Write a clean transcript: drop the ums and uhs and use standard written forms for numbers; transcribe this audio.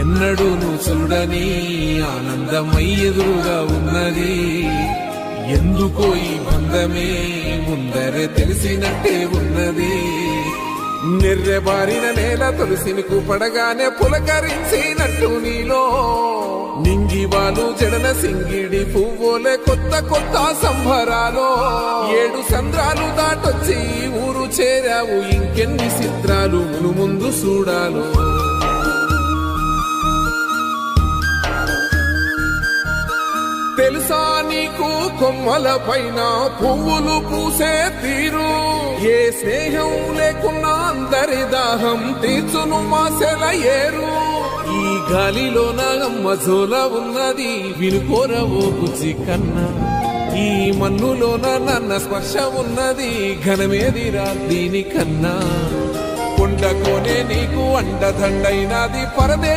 ఎన్నడూ నువ్వు చూడని ఆనందమై ఎదురుగా ఉన్నది. ఎందుకో ఈ బంధమే ముందరే తెలిసినట్టే ఉన్నది. నిర్రెబారిన నేల తులసిని కూపడగానే పులకరించినట్టు నీలో నింగివాలు జడన సింగిడి పువ్వులే కొత్త కొత్త సంభరాలో. 7 సంద్రాలు దాటొచ్చి ఊరు చేరావు, ఇంకెన్ని చిత్రాలు మును ముందు చూడాలో. తెలుసా నీకు కొమ్మల పైన పువ్వులు పూసే తీరు, ఏ స్నేహం లేకున్నా అందరి దాహం తీర్చును మాసెల ఏరు. ఈ గాలిలోన అమ్మజోల ఉన్నది వినుకోరవో బుజ్జి కన్నా, ఈ మన్నులోన నన్న స్పర్శ ఉన్నది ఘనమేదిరా దీనికన్నా. కొండకోనే నీకు అండదండైనది పరదే